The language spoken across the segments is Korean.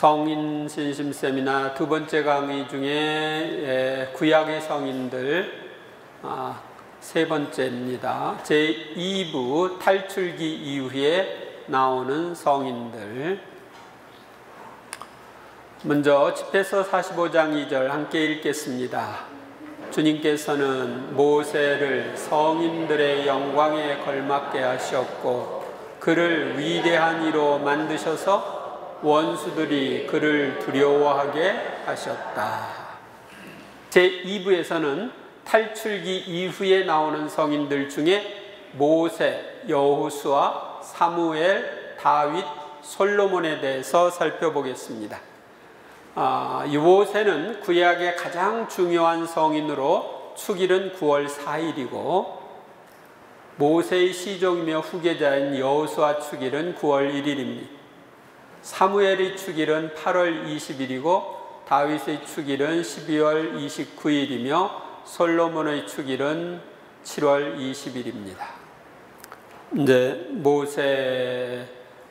성인 신심 세미나 두 번째 강의 중에 구약의 성인들 세 번째입니다. 제2부 탈출기 이후에 나오는 성인들. 먼저 집회서 45장 2절 함께 읽겠습니다. 주님께서는 모세를 성인들의 영광에 걸맞게 하셨고 그를 위대한 이로 만드셔서 원수들이 그를 두려워하게 하셨다. 제2부에서는 탈출기 이후에 나오는 성인들 중에 모세, 여호수아, 사무엘, 다윗, 솔로몬에 대해서 살펴보겠습니다. 모세는 구약의 가장 중요한 성인으로 축일은 9월 4일이고 모세의 시종이며 후계자인 여호수아 축일은 9월 1일입니다. 사무엘의 축일은 8월 20일이고 다윗의 축일은 12월 29일이며 솔로몬의 축일은 7월 20일입니다. 이제 모세에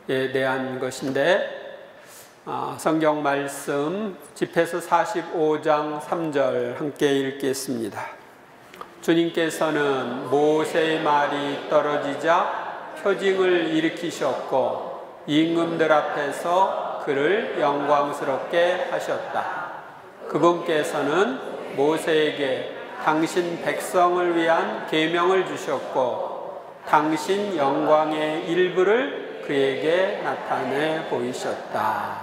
대한 것인데 성경 말씀 집회서 45장 3절 함께 읽겠습니다. 주님께서는 모세의 말이 떨어지자 표징을 일으키셨고 임금들 앞에서 그를 영광스럽게 하셨다. 그분께서는 모세에게 당신 백성을 위한 계명을 주셨고 당신 영광의 일부를 그에게 나타내 보이셨다.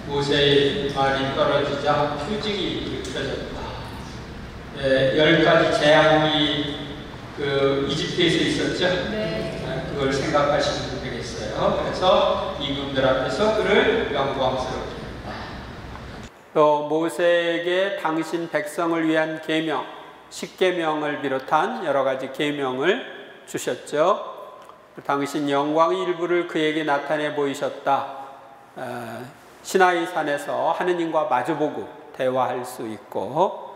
모세의 말이 떨어지자 표징이 일으켜졌다. 10가지 재앙이 이집트에서 있었죠? 네. 그걸 생각하시면 되겠어요. 그래서 임금들 앞에서 그를 영광스럽게 했다. 또 모세에게 당신 백성을 위한 계명, 십계명을 비롯한 여러 가지 계명을 주셨죠. 당신 영광의 일부를 그에게 나타내 보이셨다. 시나이 산에서 하느님과 마주보고 대화할 수 있고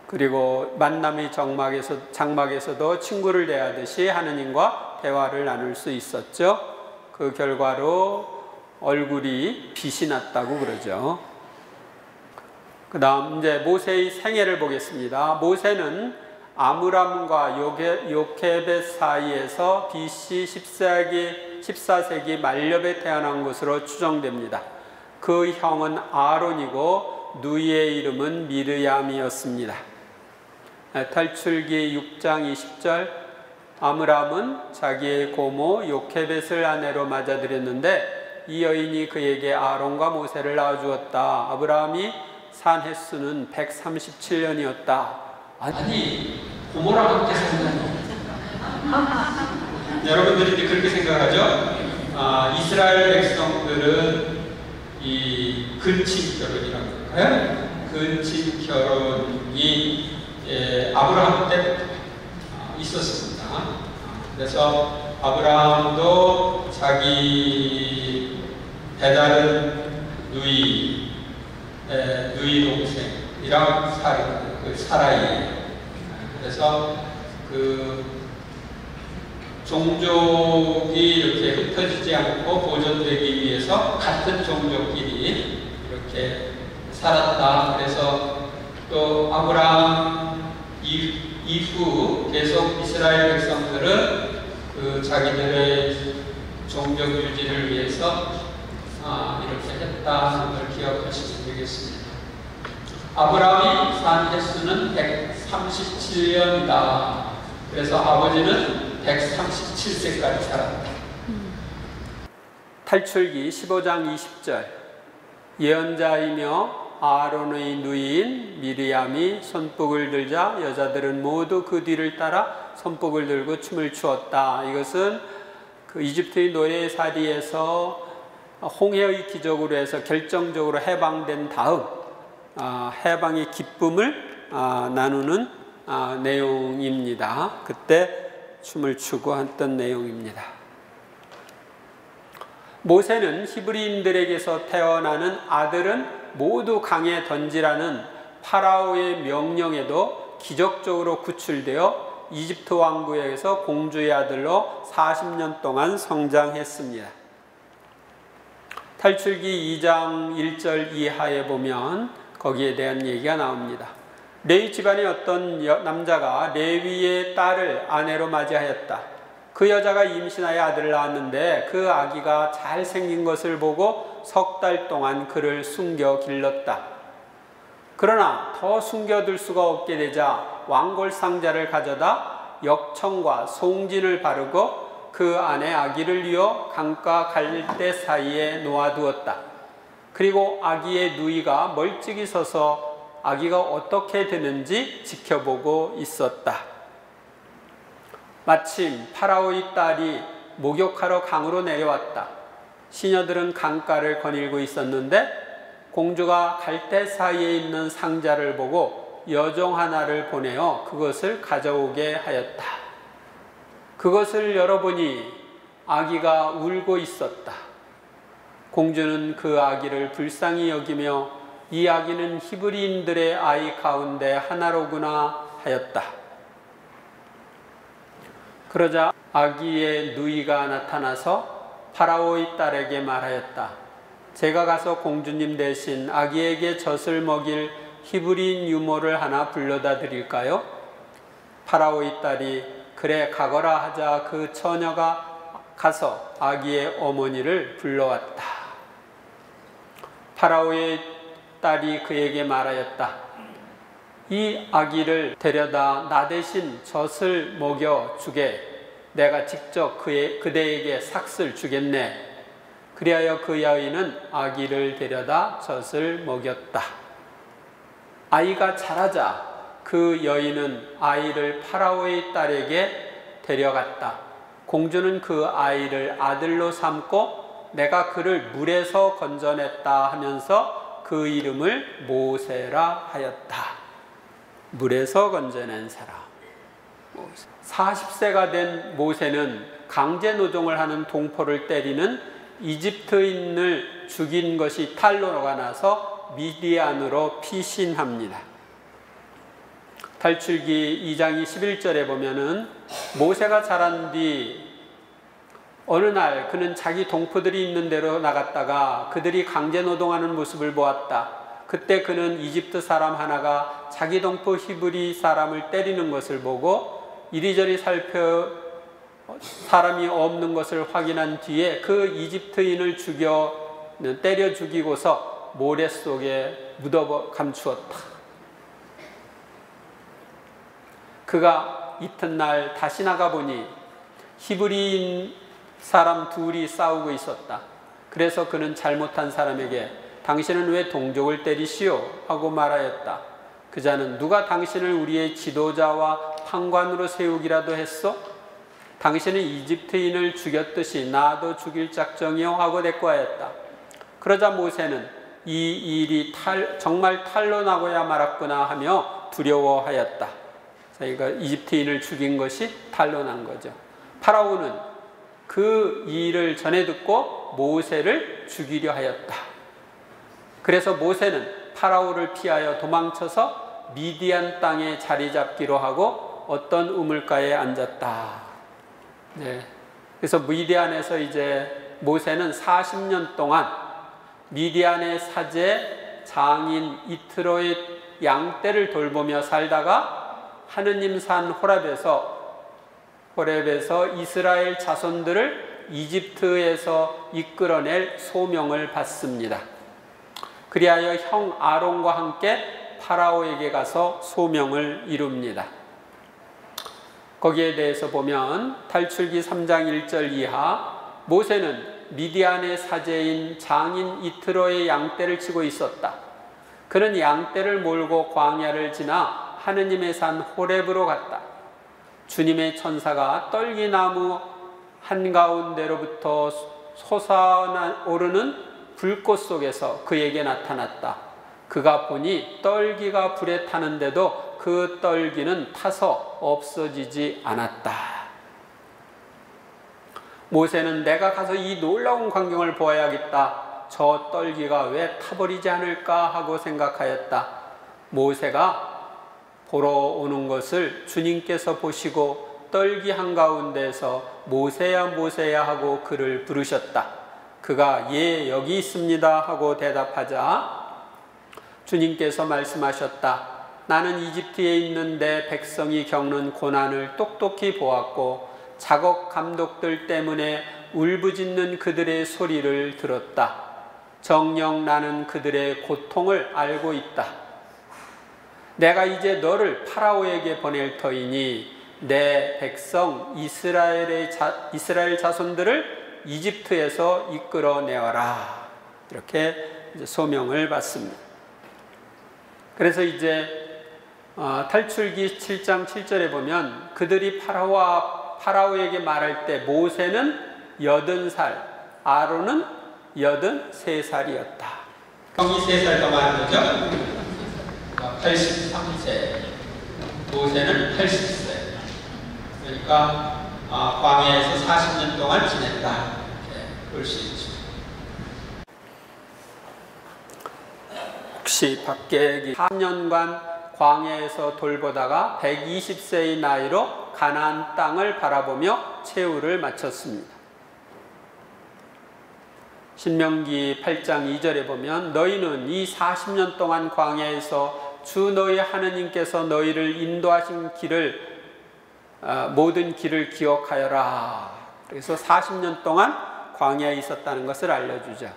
그리고 만남의 장막에서도 친구를 대하듯이 하느님과 대화를 나눌 수 있었죠. 그 결과로 얼굴이 빛이 났다고 그러죠. 그 다음 이제 모세의 생애를 보겠습니다. 모세는 아므람과 요케벳 사이에서 BC 14세기 말엽에 태어난 것으로 추정됩니다. 그 형은 아론이고 누이의 이름은 미르얌이었습니다. 탈출기 6장 20절 아므람은 자기의 고모 요케벳을 아내로 맞아들였는데 이 여인이 그에게 아론과 모세를 낳아주었다. 아브라함이 산 횟수는 137년이었다. 아니 고모랑 함께 산다니. 여러분들이 이제 그렇게 생각하죠? 이스라엘 백성들은 이 근친 결혼이라고 할까요? 근친 결혼이 아브라함 때부터 있었습니다. 그래서 아브라함도 자기 배다른 누이 동생이랑 사라이예요. 그래서 그 종족이 이렇게 흩어지지 않고 보존되기 위해서 같은 종족끼리 이렇게 살았다. 그래서 또 아브라함 이후 계속 이스라엘 백성들은 자기들의 종족 유지를 위해서 이렇게 했다는 걸 기억하시면 되겠습니다. 아브라함이 산 횟수는 137년이다. 그래서 아버지는 137세까지 살았다. 탈출기 15장 20절 예언자이며 아론의 누이인 미르얌이 손뼉을 들자 여자들은 모두 그 뒤를 따라 손뼉을 들고 춤을 추었다. 이것은 그 이집트의 노예살이에서 홍해의 기적으로 해서 결정적으로 해방된 다음 해방의 기쁨을 나누는 내용입니다. 그때 춤을 추고 했던 내용입니다. 모세는 히브리인들에게서 태어나는 아들은 모두 강에 던지라는 파라오의 명령에도 기적적으로 구출되어 이집트 왕국에서 공주의 아들로 40년 동안 성장했습니다. 탈출기 2장 1절 이하에 보면 거기에 대한 얘기가 나옵니다. 레위 집안의 어떤 남자가 레위의 딸을 아내로 맞이하였다. 그 여자가 임신하여 아들을 낳았는데 그 아기가 잘생긴 것을 보고 석 달 동안 그를 숨겨 길렀다. 그러나 더 숨겨둘 수가 없게 되자 왕골 상자를 가져다 역청과 송진을 바르고 그 안에 아기를 뉘어 강가 갈대 사이에 놓아두었다. 그리고 아기의 누이가 멀찍이 서서 아기가 어떻게 되는지 지켜보고 있었다. 마침 파라오의 딸이 목욕하러 강으로 내려왔다. 시녀들은 강가를 거닐고 있었는데 공주가 갈대 사이에 있는 상자를 보고 여종 하나를 보내어 그것을 가져오게 하였다. 그것을 열어보니 아기가 울고 있었다. 공주는 그 아기를 불쌍히 여기며 이 아기는 히브리인들의 아이 가운데 하나로구나 하였다. 그러자 아기의 누이가 나타나서 파라오의 딸에게 말하였다. 제가 가서 공주님 대신 아기에게 젖을 먹일 히브리인 유모를 하나 불러다 드릴까요? 파라오의 딸이 그래 가거라 하자 그 처녀가 가서 아기의 어머니를 불러왔다. 파라오의 딸이 그에게 말하였다. 이 아기를 데려다 나 대신 젖을 먹여 주게. 내가 직접 그대에게 삭슬 주겠네. 그리하여 그 여인은 아기를 데려다 젖을 먹였다. 아이가 자라자 그 여인은 아이를 파라오의 딸에게 데려갔다. 공주는 그 아이를 아들로 삼고 내가 그를 물에서 건져냈다 하면서 그 이름을 모세라 하였다. 물에서 건져낸 사람. 40세가 된 모세는 강제 노동을 하는 동포를 때리는 이집트인을 죽인 것이 탄로가 나서 미디안으로 피신합니다. 탈출기 2장 21절에 보면은 모세가 자란 뒤 어느 날 그는 자기 동포들이 있는 데로 나갔다가 그들이 강제 노동하는 모습을 보았다. 그때 그는 이집트 사람 하나가 자기 동포 히브리 사람을 때리는 것을 보고 이리저리 살펴 사람이 없는 것을 확인한 뒤에 그 이집트인을 때려 죽이고서 모래 속에 묻어 감추었다. 그가 이튿날 다시 나가보니 히브리인 사람 둘이 싸우고 있었다. 그래서 그는 잘못한 사람에게 당신은 왜 동족을 때리시오? 하고 말하였다. 그자는 누가 당신을 우리의 지도자와 판관으로 세우기라도 했소? 당신은 이집트인을 죽였듯이 나도 죽일 작정이요? 하고 대꾸하였다. 그러자 모세는 이 일이 정말 탄로나고야 말았구나 하며 두려워하였다. 자기가 이집트인을 죽인 것이 탄로난 거죠. 파라오는 그 일을 전해 듣고 모세를 죽이려 하였다. 그래서 모세는 파라오를 피하여 도망쳐서 미디안 땅에 자리 잡기로 하고 어떤 우물가에 앉았다. 네. 그래서 미디안에서 이제 모세는 40년 동안 미디안의 사제 장인 이트로의 양떼를 돌보며 살다가 하느님 산 호렙에서 이스라엘 자손들을 이집트에서 이끌어낼 소명을 받습니다. 그리하여 형 아론과 함께 파라오에게 가서 소명을 이룹니다. 거기에 대해서 보면 탈출기 3장 1절 이하 모세는 미디안의 사제인 장인 이트로의 양떼를 치고 있었다. 그는 양떼를 몰고 광야를 지나 하느님의 산 호렙으로 갔다. 주님의 천사가 떨기나무 한가운데로부터 솟아오르는 불꽃 속에서 그에게 나타났다. 그가 보니 떨기가 불에 타는데도 그 떨기는 타서 없어지지 않았다. 모세는 내가 가서 이 놀라운 광경을 보아야겠다. 저 떨기가 왜 타버리지 않을까 하고 생각하였다. 모세가 보러 오는 것을 주님께서 보시고 떨기 한가운데서 모세야 모세야 하고 그를 부르셨다. 그가 예 여기 있습니다 하고 대답하자 주님께서 말씀하셨다. 나는 이집트에 있는 내 백성이 겪는 고난을 똑똑히 보았고 작업 감독들 때문에 울부짖는 그들의 소리를 들었다. 정녕 나는 그들의 고통을 알고 있다. 내가 이제 너를 파라오에게 보낼 터이니 내 백성 이스라엘 자손들을 이집트에서 이끌어내어라. 이렇게 이제 소명을 받습니다. 그래서 이제 탈출기 7장 7절에 보면 그들이 파라오에게 말할 때 모세는 80살, 아론은 83살이었다. 형이 3살 더 많은 거죠? 83세, 모세는 80세. 그러니까 광야에서 40년 동안 지냈다. 이렇게 볼 수 있죠. 혹시 밖에 3년간 광야에서 돌보다가 120세의 나이로 가나안 땅을 바라보며 최후를 마쳤습니다. 신명기 8장 2절에 보면 너희는 이 40년 동안 광야에서 주 너희 하느님께서 너희를 인도하신 길을 모든 길을 기억하여라. 그래서 40년 동안 광야에 있었다는 것을 알려주죠.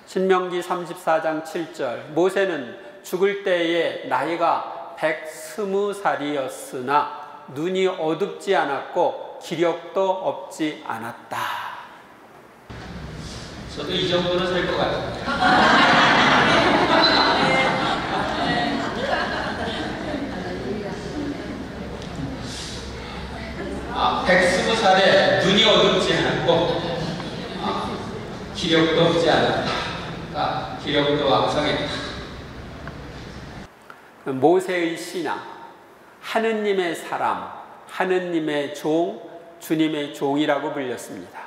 신명기 34장 7절 모세는 죽을 때에 나이가 120살이었으나 눈이 어둡지 않았고 기력도 없지 않았다. 저도 이 정도는 살 것 같아요. 120살에 눈이 어둡지 않았고 기력도 없지 않았다. 기력도 왕성했다. 모세의 신앙, 하느님의 사람, 하느님의 종, 주님의 종이라고 불렸습니다.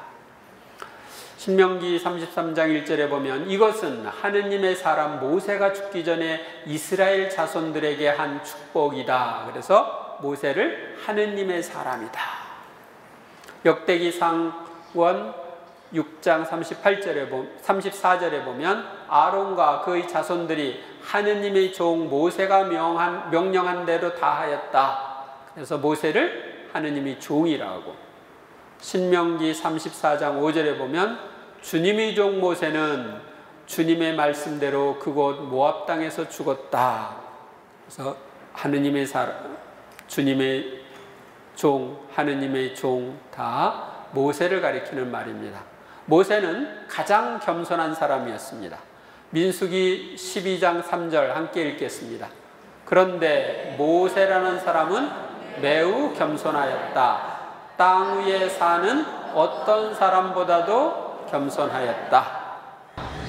신명기 33장 1절에 보면 이것은 하느님의 사람 모세가 죽기 전에 이스라엘 자손들에게 한 축복이다. 그래서 모세를 하느님의 사람이다. 역대기상권 6장 34절에 보면 아론과 그의 자손들이 하느님의 종 모세가 명령한 대로 다 하였다. 그래서 모세를 하느님의 종이라고. 신명기 34장 5절에 보면 주님의 종 모세는 주님의 말씀대로 그곳 모압 땅에서 죽었다. 그래서 하느님의 사람, 주님의 종, 하느님의 종 다 모세를 가리키는 말입니다. 모세는 가장 겸손한 사람이었습니다. 민수기 12장 3절 함께 읽겠습니다. 그런데 모세라는 사람은 매우 겸손하였다. 땅 위에 사는 어떤 사람보다도 겸손하였다.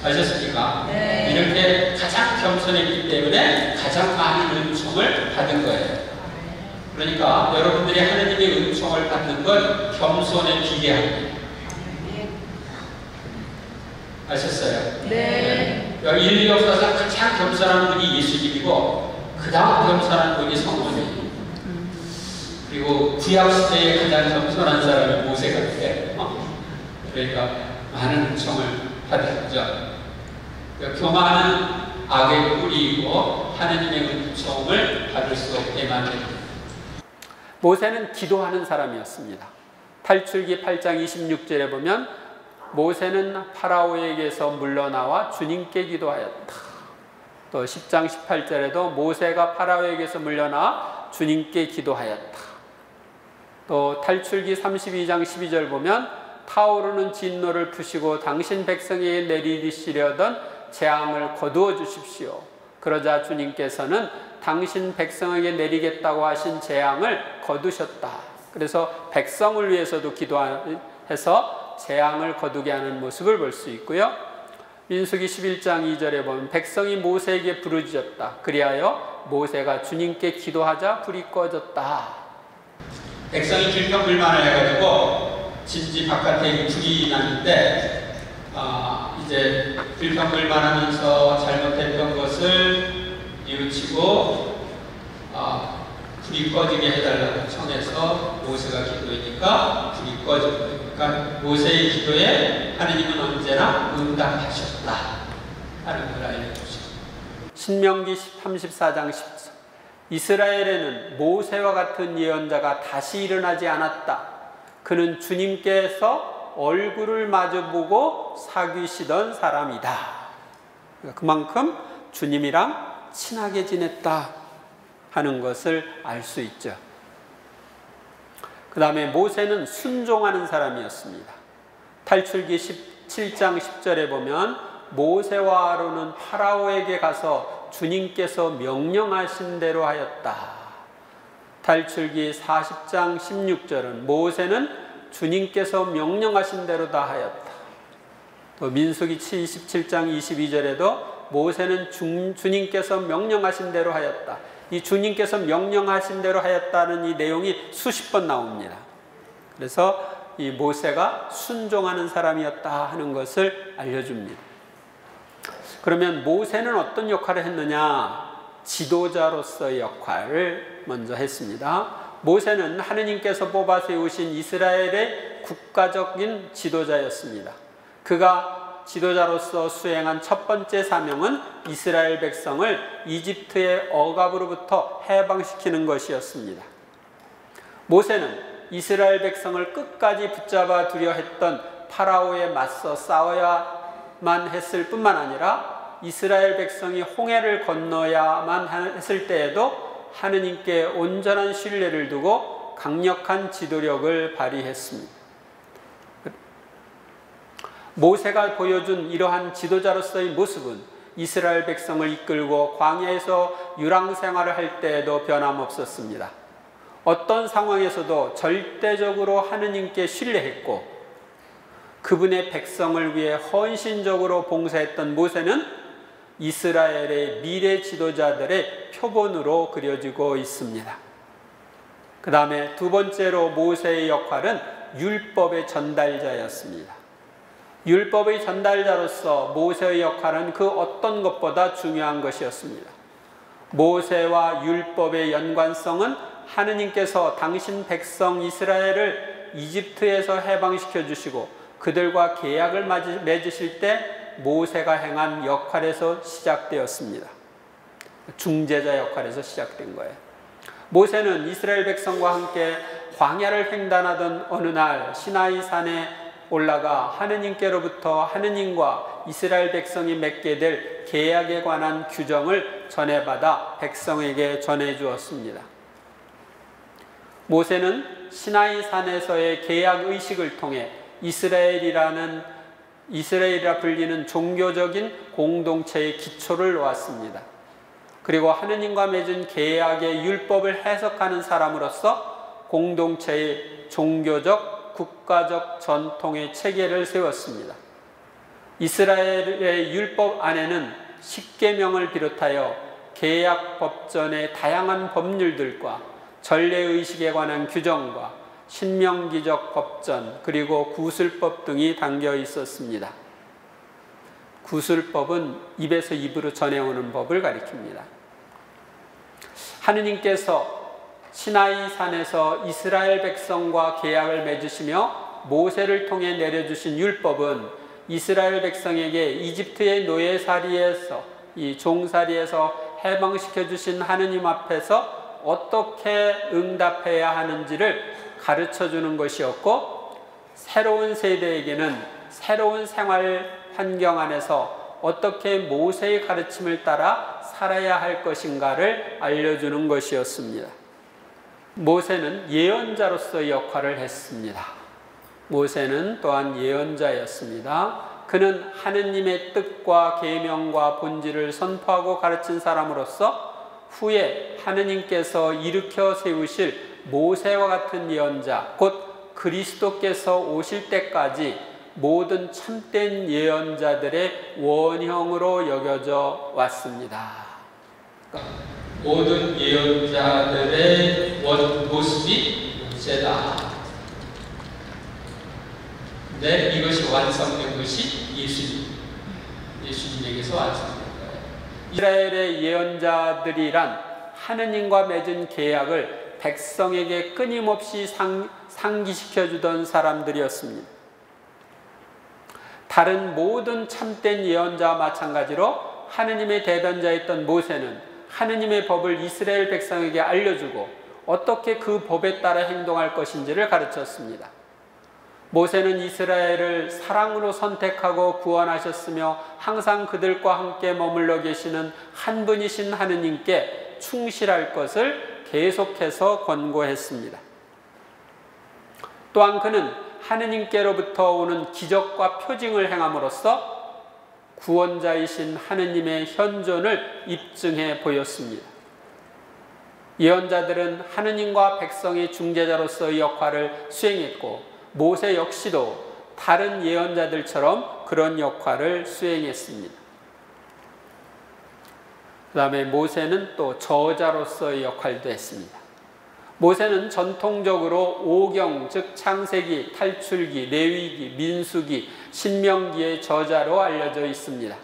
아셨습니까? 네. 이렇게 가장 겸손했기 때문에 가장 많은 은총을 받은 거예요. 그러니까 여러분들이 하느님의 은총을 받는 건 겸손에 비례합니다. 아셨어요? 네. 인류 역사상 가장 겸손한 분이 예수님이고 그 다음 겸손한 분이 성모님이에요. 그리고 구약시대에 가장 겸손한 사람이 모세 같아요. 그러니까 많은 은총을 받았죠. 교만은 악의 뿌리이고 하느님의 은총을 받을 수 없게 만듭니다. 모세는 기도하는 사람이었습니다. 탈출기 8장 26절에 보면 모세는 파라오에게서 물러나와 주님께 기도하였다. 또 10장 18절에도 모세가 파라오에게서 물러나 주님께 기도하였다. 또 탈출기 32장 12절 보면 타오르는 진노를 푸시고 당신 백성에게 내리시려던 재앙을 거두어 주십시오. 그러자 주님께서는 당신 백성에게 내리겠다고 하신 재앙을 거두셨다. 그래서 백성을 위해서도 기도해서 재앙을 거두게 하는 모습을 볼 수 있고요. 민수기 11장 2절에 보면 백성이 모세에게 부르짖었다. 그리하여 모세가 주님께 기도하자 불이 꺼졌다. 백성이 불평불만을 해가지고 진지 바깥에 불이 났는데 이제 불평불만하면서 잘못했던 것을 뉘우치고 불이 꺼지게 해달라고 청해서 모세가 기도하니까 불이 꺼진 거예요. 그러니까 모세의 기도에 하느님은 언제나 응답하셨다 하는 걸 알려주죠. 신명기 34장 10절. 이스라엘에는 모세와 같은 예언자가 다시 일어나지 않았다. 그는 주님께서 얼굴을 마주보고 사귀시던 사람이다. 그만큼 주님이랑 친하게 지냈다 하는 것을 알 수 있죠. 그 다음에 모세는 순종하는 사람이었습니다. 탈출기 17장 10절에 보면 모세와 아론은 파라오에게 가서 주님께서 명령하신 대로 하였다. 탈출기 40장 16절은 모세는 주님께서 명령하신 대로 다 하였다. 또 민수기 27장 22절에도 모세는 주님께서 명령하신 대로 하였다. 이 주님께서 명령하신 대로 하였다는 이 내용이 수십 번 나옵니다. 그래서 이 모세가 순종하는 사람이었다 하는 것을 알려줍니다. 그러면 모세는 어떤 역할을 했느냐? 지도자로서의 역할을 먼저 했습니다. 모세는 하느님께서 뽑아 세우신 이스라엘의 국가적인 지도자였습니다. 그가 지도자로서 수행한 첫 번째 사명은 이스라엘 백성을 이집트의 억압으로부터 해방시키는 것이었습니다. 모세는 이스라엘 백성을 끝까지 붙잡아 두려 했던 파라오에 맞서 싸워야만 했을 뿐만 아니라 이스라엘 백성이 홍해를 건너야만 했을 때에도 하느님께 온전한 신뢰를 두고 강력한 지도력을 발휘했습니다. 모세가 보여준 이러한 지도자로서의 모습은 이스라엘 백성을 이끌고 광야에서 유랑 생활을 할 때에도 변함없었습니다. 어떤 상황에서도 절대적으로 하느님께 신뢰했고 그분의 백성을 위해 헌신적으로 봉사했던 모세는 이스라엘의 미래 지도자들의 표본으로 그려지고 있습니다. 그 다음에 두 번째로 모세의 역할은 율법의 전달자였습니다. 율법의 전달자로서 모세의 역할은 그 어떤 것보다 중요한 것이었습니다. 모세와 율법의 연관성은 하느님께서 당신 백성 이스라엘을 이집트에서 해방시켜 주시고 그들과 계약을 맺으실 때 모세가 행한 역할에서 시작되었습니다. 중재자 역할에서 시작된 거예요. 모세는 이스라엘 백성과 함께 광야를 횡단하던 어느 날 시나이 산에 올라가 하느님께로부터 하느님과 이스라엘 백성이 맺게 될 계약에 관한 규정을 전해받아 백성에게 전해주었습니다. 모세는 시나이 산에서의 계약 의식을 통해 이스라엘이라 불리는 종교적인 공동체의 기초를 놓았습니다. 그리고 하느님과 맺은 계약의 율법을 해석하는 사람으로서 공동체의 종교적 국가적 전통의 체계를 세웠습니다. 이스라엘의 율법 안에는 십계명을 비롯하여 계약 법전의 다양한 법률들과 전례의식에 관한 규정과 신명기적 법전 그리고 구술법 등이 담겨 있었습니다. 구술법은 입에서 입으로 전해오는 법을 가리킵니다. 하느님께서 시나이 산에서 이스라엘 백성과 계약을 맺으시며 모세를 통해 내려주신 율법은 이스라엘 백성에게 이집트의 노예살이에서 이 종살이에서 해방시켜 주신 하느님 앞에서 어떻게 응답해야 하는지를 가르쳐 주는 것이었고 새로운 세대에게는 새로운 생활 환경 안에서 어떻게 모세의 가르침을 따라 살아야 할 것인가를 알려주는 것이었습니다. 모세는 예언자로서의 역할을 했습니다. 모세는 또한 예언자였습니다. 그는 하느님의 뜻과 계명과 본질을 선포하고 가르친 사람으로서 후에 하느님께서 일으켜 세우실 모세와 같은 예언자, 곧 그리스도께서 오실 때까지 모든 참된 예언자들의 원형으로 여겨져 왔습니다. 모든 예언자들의 모습이 모세다. 근데 이것이 완성된 것이 예수님에게서 완성된 거예요. 이스라엘의 예언자들이란 하느님과 맺은 계약을 백성에게 끊임없이 상기시켜 주던 사람들이었습니다. 다른 모든 참된 예언자와 마찬가지로 하느님의 대변자였던 모세는 하느님의 법을 이스라엘 백성에게 알려주고 어떻게 그 법에 따라 행동할 것인지를 가르쳤습니다. 모세는 이스라엘을 사랑으로 선택하고 구원하셨으며 항상 그들과 함께 머물러 계시는 한 분이신 하느님께 충실할 것을 계속해서 권고했습니다. 또한 그는 하느님께로부터 오는 기적과 표징을 행함으로써 구원자이신 하느님의 현존을 입증해 보였습니다. 예언자들은 하느님과 백성의 중재자로서의 역할을 수행했고 모세 역시도 다른 예언자들처럼 그런 역할을 수행했습니다. 그 다음에 모세는 또 저자로서의 역할도 했습니다. 모세는 전통적으로 오경, 즉 창세기, 탈출기, 레위기, 민수기, 신명기의 저자로 알려져 있습니다.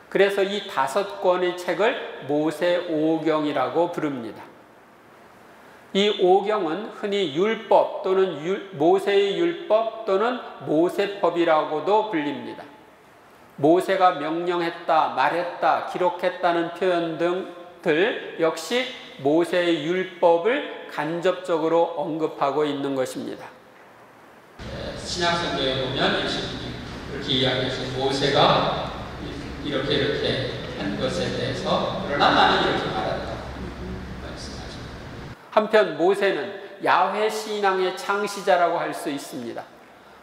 그래서 이 5권의 책을 모세오경이라고 부릅니다. 이 오경은 흔히 율법 또는 모세의 율법 또는 모세법이라고도 불립니다. 모세가 명령했다, 말했다, 기록했다는 표현 등들 역시 모세의 율법을 간접적으로 언급하고 있는 것입니다. 신약성경에 보면 이렇게 이야기해서 모세가 이렇게 한 것에 대해서 그러나 나는 이렇게 말한다 말씀하죠. 한편 모세는 야훼 신앙의 창시자라고 할 수 있습니다.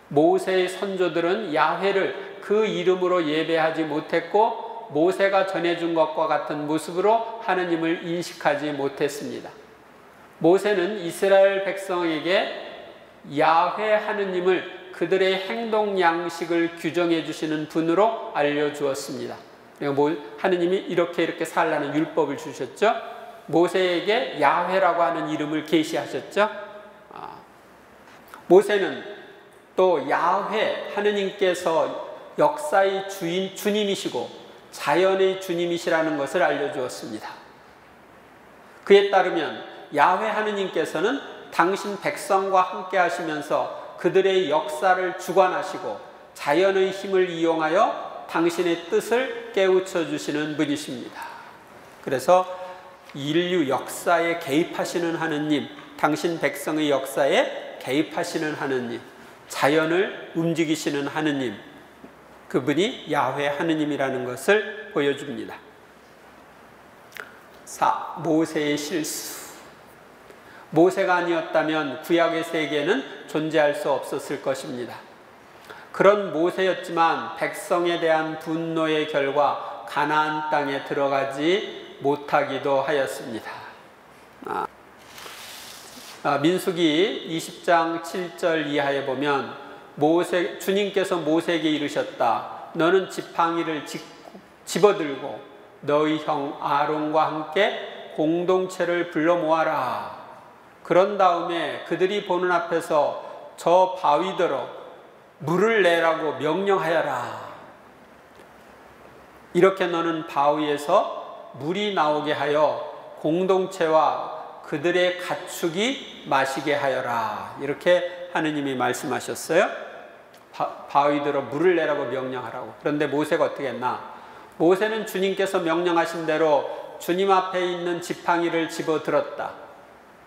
모세의 선조들은 야훼를 그 이름으로 예배하지 못했고 모세가 전해준 것과 같은 모습으로 하느님을 인식하지 못했습니다. 모세는 이스라엘 백성에게 야훼 하느님을 그들의 행동 양식을 규정해 주시는 분으로 알려주었습니다. 하느님이 이렇게 살라는 율법을 주셨죠. 모세에게 야훼라고 하는 이름을 계시하셨죠. 모세는 또 야훼 하느님께서 역사의 주님이시고 자연의 주님이시라는 것을 알려주었습니다. 그에 따르면 야훼 하느님께서는 당신 백성과 함께 하시면서 그들의 역사를 주관하시고 자연의 힘을 이용하여 당신의 뜻을 깨우쳐 주시는 분이십니다. 그래서 인류 역사에 개입하시는 하느님, 당신 백성의 역사에 개입하시는 하느님, 자연을 움직이시는 하느님, 그분이 야훼 하느님이라는 것을 보여줍니다. 4. 모세의 실수. 모세가 아니었다면 구약의 세계는 존재할 수 없었을 것입니다. 그런 모세였지만 백성에 대한 분노의 결과 가나안 땅에 들어가지 못하기도 하였습니다. 민수기 20장 7절 이하에 보면 주님께서 모세에게 이르셨다. 너는 지팡이를 집어들고 너희 형 아론과 함께 공동체를 불러 모아라. 그런 다음에 그들이 보는 앞에서 저 바위더러 물을 내라고 명령하여라. 이렇게 너는 바위에서 물이 나오게 하여 공동체와 그들의 가축이 마시게 하여라. 이렇게 하느님이 말씀하셨어요. 바위들어 물을 내라고 명령하라고. 그런데 모세가 어떻게 했나? 모세는 주님께서 명령하신 대로 주님 앞에 있는 지팡이를 집어들었다.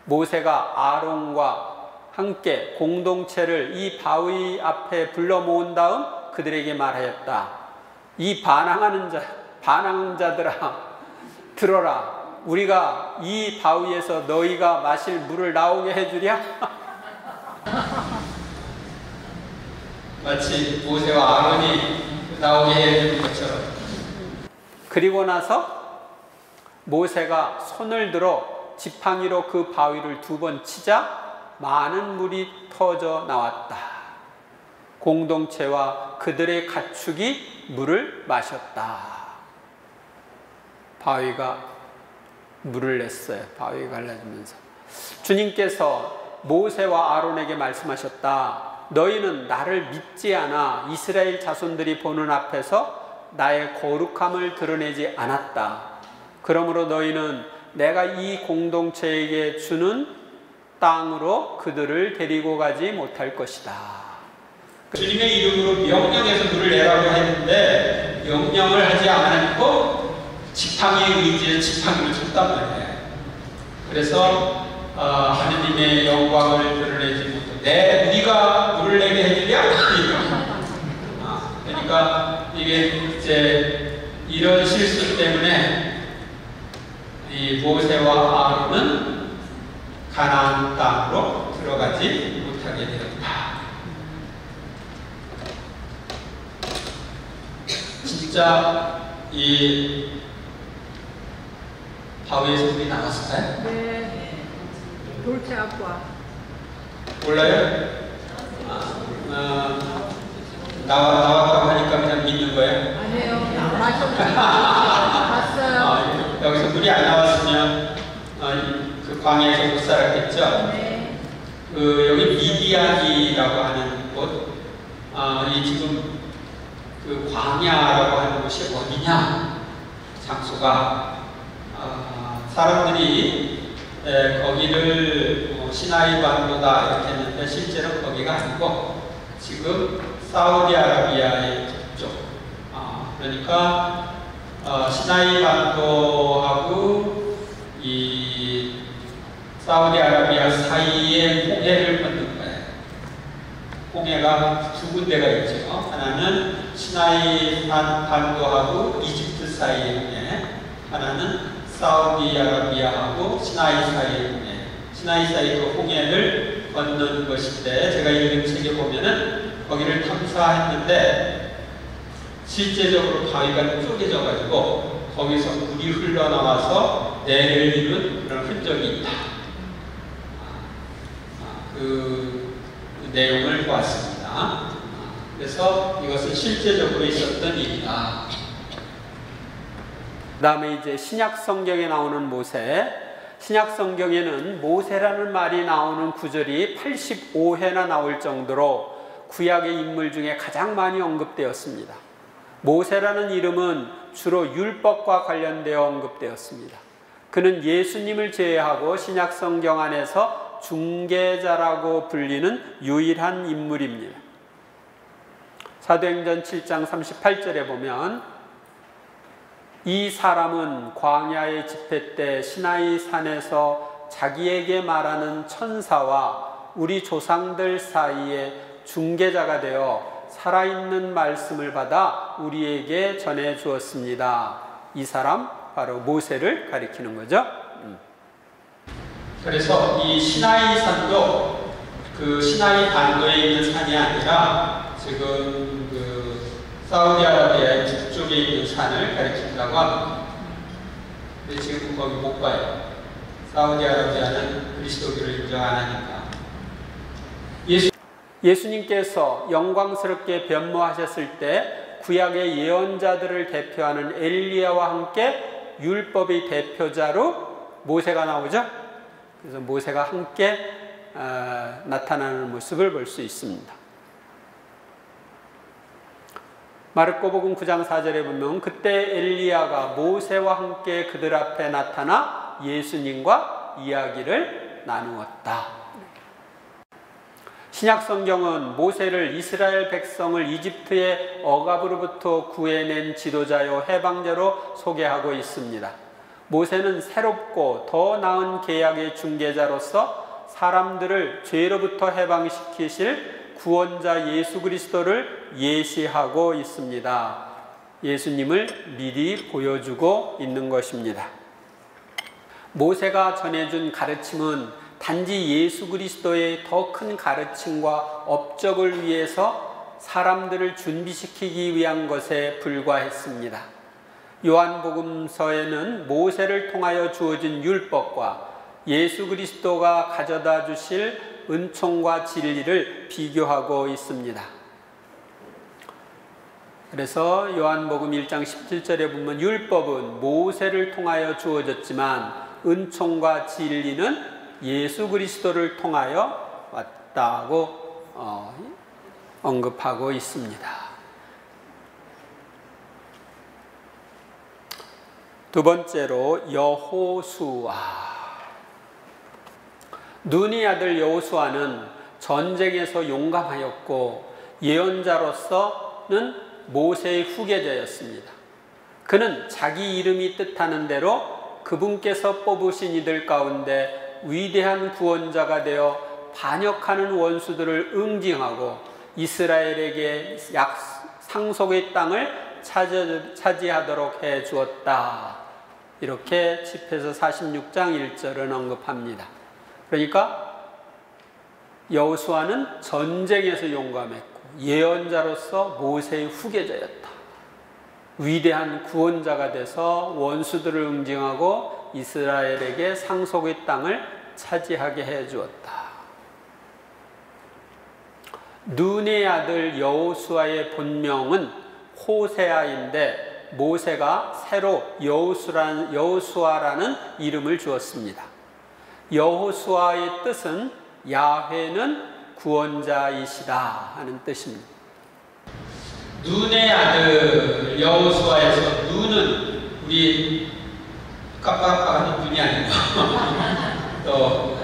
모세가 아론과 함께 공동체를 이 바위 앞에 불러 모은 다음 그들에게 말하였다. 이 반항하는 자들아, 들어라. 우리가 이 바위에서 너희가 마실 물을 나오게 해주랴? 마치 모세와 아론이 나오게 해준 것처럼. 그리고 나서 모세가 손을 들어 지팡이로 그 바위를 2번 치자 많은 물이 터져 나왔다. 공동체와 그들의 가축이 물을 마셨다. 바위가 물을 냈어요. 바위가 갈라지면서. 주님께서 모세와 아론에게 말씀하셨다. 너희는 나를 믿지 않아 이스라엘 자손들이 보는 앞에서 나의 거룩함을 드러내지 않았다. 그러므로 너희는 내가 이 공동체에게 주는 땅으로 그들을 데리고 가지 못할 것이다. 주님의 이름으로 명령해서 물을 내라고 했는데 명령을 하지 않았고 지팡이에 의지해서 지팡이를 쳤단 말이에요. 그래서 하느님의 영광을 드러내지 못해 우리가 물을 내게 해주랴? 그러니까 이게 이제 이런 실수 때문에 이 모세와 아론은 가나안 땅으로 들어가지 못하게 되었다. 진짜 이 바위에서 물이 나왔을까요? 네. 돌체 아쿠아. 몰라요? 나왔다고 하니까 그냥 믿는 거예요? 아니에요. 마셨어요. 봤어요. 여기서 물이 안 나왔으면 그 광야에서 못 살았겠죠? 네. 여기 미디안이라고 하는 곳, 이 지금 그 광야라고 하는 곳이 어디냐? 장소가 사람들이 거기를 시나이 반도다 이렇게 했는데 실제로 거기가 아니고 지금 사우디아라비아의 쪽, 그러니까 시나이 반도하고 이 사우디아라비아 사이에 홍해를 건넌 거예요. 홍해가 두 군데가 있죠. 하나는 시나이 반도하고 이집트 사이의 홍해, 하나는 사우디아라비아하고 시나이 사이의 홍해. 시나이 사이 그 홍해를 건넌 것인데 제가 읽은 책에 보면은 거기를 탐사했는데 실제적으로 바위가 쪼개져 가지고 거기서 물이 흘러나와서 내리는 그런 흔적이 있다. 그 내용을 보았습니다. 그래서 이것은 실제적으로 있었던 일이다. 그 다음에 이제 신약 성경에 나오는 모세. 신약 성경에는 모세라는 말이 나오는 구절이 85회나 나올 정도로 구약의 인물 중에 가장 많이 언급되었습니다. 모세라는 이름은 주로 율법과 관련되어 언급되었습니다. 그는 예수님을 제외하고 신약 성경 안에서 중개자라고 불리는 유일한 인물입니다. 사도행전 7장 38절에 보면 이 사람은 광야의 집회 때 시나이 산에서 자기에게 말하는 천사와 우리 조상들 사이에 중개자가 되어 살아있는 말씀을 받아 우리에게 전해 주었습니다. 이 사람 바로 모세를 가리키는 거죠. 그래서 이 시나이 산도 그 시나이 반도에 있는 산이 아니라 지금 그 사우디아라비아의 북쪽에 있는 산을 가리킨다고 합니다. 근데 지금 거기 못 가요. 사우디아라비아는 그리스도교를 인정 안 하니까. 예수님께서 영광스럽게 변모하셨을 때 구약의 예언자들을 대표하는 엘리야와 함께 율법의 대표자로 모세가 나오죠. 그래서 모세가 함께 나타나는 모습을 볼 수 있습니다. 마르코복음 9장 4절에 보면 그때 엘리야가 모세와 함께 그들 앞에 나타나 예수님과 이야기를 나누었다. 신약 성경은 모세를 이스라엘 백성을 이집트의 억압으로부터 구해낸 지도자요 해방자로 소개하고 있습니다. 모세는 새롭고 더 나은 계약의 중개자로서 사람들을 죄로부터 해방시키실 구원자 예수 그리스도를 예시하고 있습니다. 예수님을 미리 보여주고 있는 것입니다. 모세가 전해준 가르침은 단지 예수 그리스도의 더 큰 가르침과 업적을 위해서 사람들을 준비시키기 위한 것에 불과했습니다. 요한복음서에는 모세를 통하여 주어진 율법과 예수 그리스도가 가져다 주실 은총과 진리를 비교하고 있습니다. 그래서 요한복음 1장 17절에 보면 율법은 모세를 통하여 주어졌지만 은총과 진리는 예수 그리스도를 통하여 왔다고 언급하고 있습니다. 두 번째로 여호수아. 눈의 아들 여호수아는 전쟁에서 용감하였고 예언자로서는 모세의 후계자였습니다. 그는 자기 이름이 뜻하는 대로 그분께서 뽑으신 이들 가운데 위대한 구원자가 되어 반역하는 원수들을 응징하고 이스라엘에게 상속의 땅을 차지하도록 해 주었다. 이렇게 시편 46장 1절은 언급합니다. 그러니까 여호수아는 전쟁에서 용감했고 예언자로서 모세의 후계자였다. 위대한 구원자가 돼서 원수들을 응징하고 이스라엘에게 상속의 땅을 차지하게 해 주었다. 눈의 아들 여호수아의 본명은 호세아인데 모세가 새로 여호수아라는 이름을 주었습니다. 여호수아의 뜻은 야훼는 구원자이시다 하는 뜻입니다. 눈의 아들 여호수아에서 눈은 우리 깜빡깜빡하는 눈이 아니고 또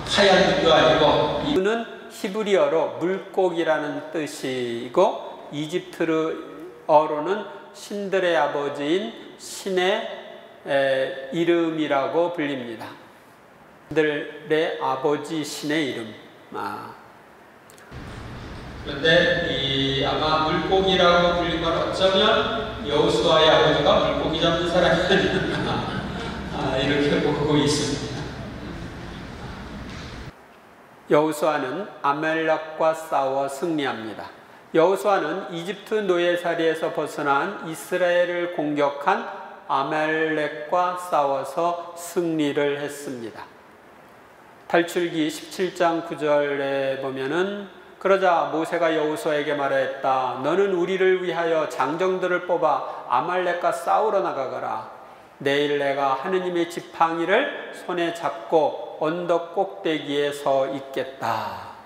하얀 눈도 아니고 눈은 히브리어로 물고기라는 뜻이고 이집트어로는 신들의 아버지인 신의 이름이라고 불립니다. 신들의 아버지 신의 이름. 그런데 아마 물고기라고 불린 건 어쩌면 여호수아의 아버지가 물고기 잡는 사람이 아니었나 이렇게 보고 있습니다. 여호수아는 아말렉과 싸워 승리합니다. 여호수아는 이집트 노예살이에서 벗어난 이스라엘을 공격한 아말렉과 싸워서 승리를 했습니다. 탈출기 17장 9절에 보면은 그러자 모세가 여호수아에게 말하였다. 너는 우리를 위하여 장정들을 뽑아 아말렉과 싸우러 나가거라. 내일 내가 하느님의 지팡이를 손에 잡고 언덕 꼭대기에 서 있겠다.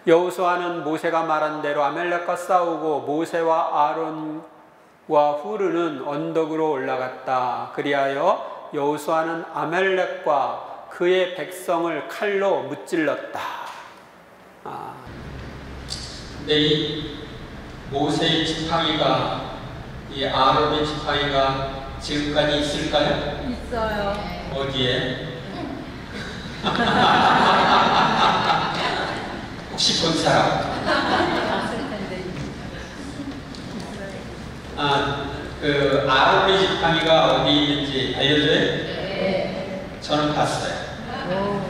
여호수아는 모세가 말한 대로 아말렉과 싸우고 모세와 아론과 후르는 언덕으로 올라갔다. 그리하여 여호수아는 아말렉과 그의 백성을 칼로 무찔렀다. 근데 이 모세의 지팡이가 이 아론의 지팡이가 지금까지 있을까요? 있어요. 어디에? 혹시 본 사람? 봤을 텐데. 그 아론의 지팡이가 어디 있는지 알려줘요? 네. 저는 봤어요. 오.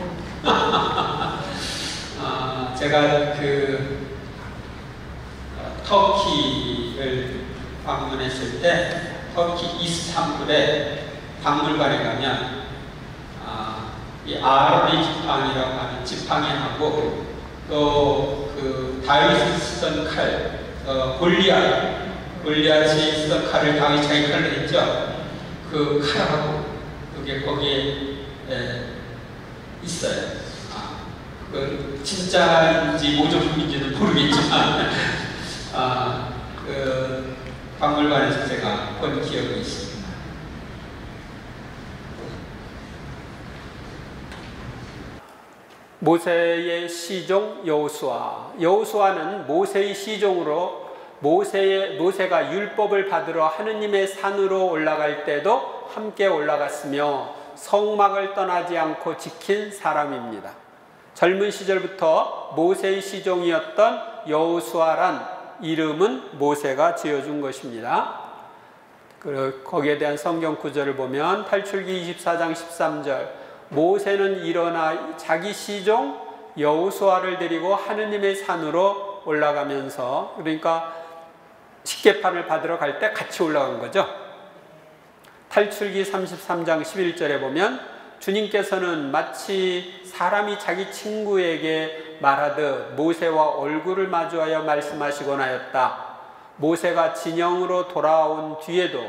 제가 그 터키를 방문했을 때 터키 이스탄불에 박물관에 가면 이 아론의 지팡이라고 하는 지팡이하고 또 그 다윗이 쓰던 칼, 골리앗이 쓰던 칼을 다윗이 자기 칼로 했죠. 그 칼하고 그게 거기에 있어요. 그 진짜인지 모조품인지는 모르겠지만 그 박물관에서 제가 본 기억이 있습니다. 모세의 시종 여호수아. 여호수아는 모세의 시종으로 모세가 율법을 받으러 하느님의 산으로 올라갈 때도 함께 올라갔으며 성막을 떠나지 않고 지킨 사람입니다. 젊은 시절부터 모세의 시종이었던 여호수아란 이름은 모세가 지어준 것입니다. 거기에 대한 성경 구절을 보면 탈출기 24장 13절 모세는 일어나 자기 시종 여호수아를 데리고 하느님의 산으로 올라가면서, 그러니까 십계판을 받으러 갈 때 같이 올라간 거죠. 탈출기 33장 11절에 보면 주님께서는 마치 사람이 자기 친구에게 말하듯 모세와 얼굴을 마주하여 말씀하시곤 하였다. 모세가 진영으로 돌아온 뒤에도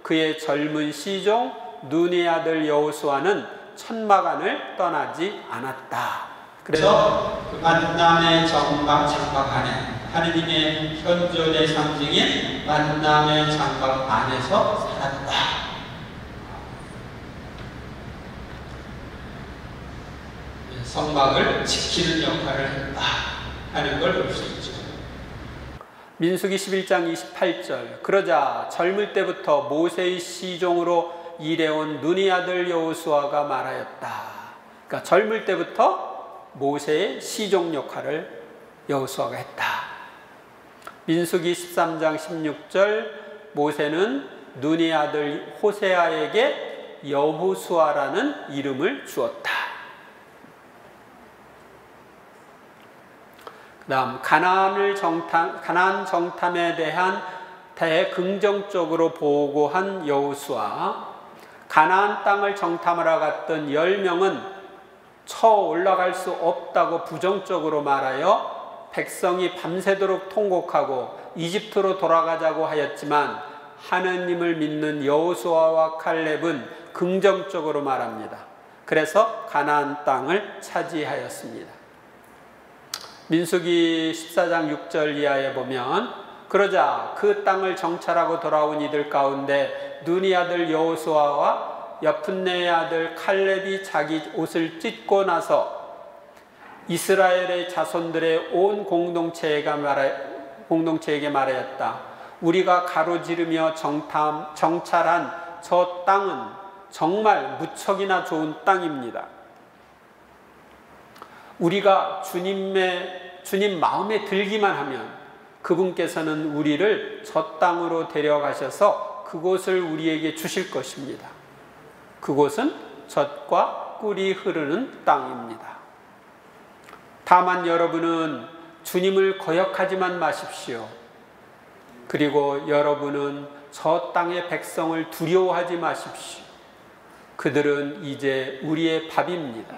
그의 젊은 시종 눈의 아들 여호수아는 천막안을 떠나지 않았다. 그래서 그 만남의 장막 안에 하느님의 현존의 상징인 만남의 장막 안에서 살았다. 성막을 지키는 역할을 했다 하는 걸 볼 수 있죠. 민수기 11장 28절 그러자 젊을 때부터 모세의 시종으로 일해온 눈의 아들 여호수아가 말하였다. 그러니까 젊을 때부터 모세의 시종 역할을 여호수아가 했다. 민수기 13장 16절 모세는 눈의 아들 호세아에게 여호수아라는 이름을 주었다. 그 다음 가나안 정탐에 대한 대긍정적으로 보고한 여호수아. 가나안 땅을 정탐하러 갔던 10명은 쳐 올라갈 수 없다고 부정적으로 말하여 백성이 밤새도록 통곡하고 이집트로 돌아가자고 하였지만 하느님을 믿는 여호수아와 칼렙은 긍정적으로 말합니다. 그래서 가나안 땅을 차지하였습니다. 민수기 14장 6절 이하에 보면 그러자 그 땅을 정찰하고 돌아온 이들 가운데 눈의 아들 여호수아와 여푼네의 아들 칼렙이 자기 옷을 찢고 나서 이스라엘의 자손들의 온 공동체에게 말하였다. 우리가 가로지르며 정찰한 저 땅은 정말 무척이나 좋은 땅입니다. 우리가 주님 마음에 들기만 하면 그분께서는 우리를 저 땅으로 데려가셔서 그곳을 우리에게 주실 것입니다. 그곳은 젖과 꿀이 흐르는 땅입니다. 다만 여러분은 주님을 거역하지만 마십시오. 그리고 여러분은 저 땅의 백성을 두려워하지 마십시오. 그들은 이제 우리의 밥입니다.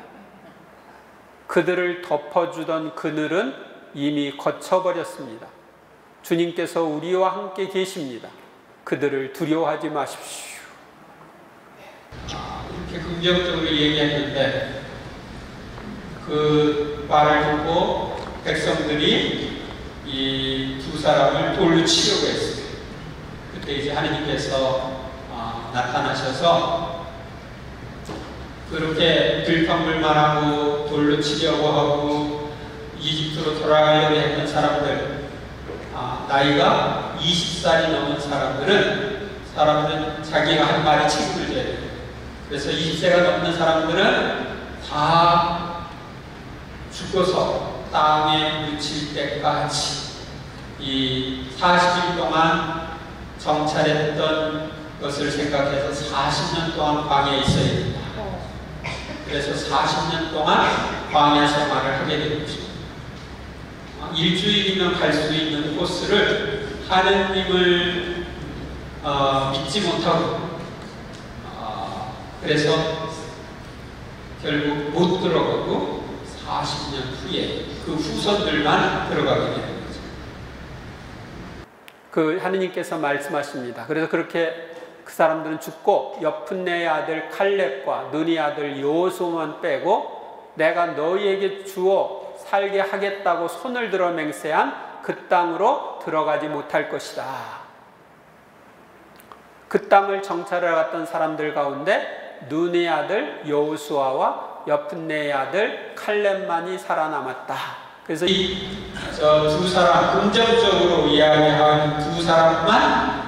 그들을 덮어주던 그늘은 이미 거쳐버렸습니다. 주님께서 우리와 함께 계십니다. 그들을 두려워하지 마십시오. 이렇게 긍정적으로 얘기했는데 그 말을 듣고 백성들이 이 두 사람을 돌로 치려고 했어요. 그때 이제 하느님께서 나타나셔서 그렇게 들판불만하고 돌로 치려고 하고 이집트로 돌아가려고 했던 사람들, 나이가 20살이 넘은 사람들은 자기가 한 말에 책임을 져야 돼요. 그래서 20세가 넘는 사람들은 다 죽어서 땅에 묻힐 때까지 이 40일 동안 정찰했던 것을 생각해서 40년 동안 광야에 있어야 됩니다. 그래서 40년 동안 광야 생활을 하게 된 것입니다. 일주일이면 갈 수 있는 코스를 하느님을 믿지 못하고 그래서 결국 못 들어가고 40년 후에 그 후손들만 들어가게 되는 거죠. 그 하느님께서 말씀하십니다. 그래서 그렇게 그 사람들은 죽고 여푼네의 아들 칼렙과 눈의 아들 여호수아만 빼고 내가 너희에게 주어 살게 하겠다고 손을 들어 맹세한 그 땅으로 들어가지 못할 것이다. 그 땅을 정찰하러 갔던 사람들 가운데 눈의 아들 여호수아와 여푼네의 아들 칼렙만이 살아남았다. 그래서 이 두 사람, 긍정적으로 이야기하는 두 사람만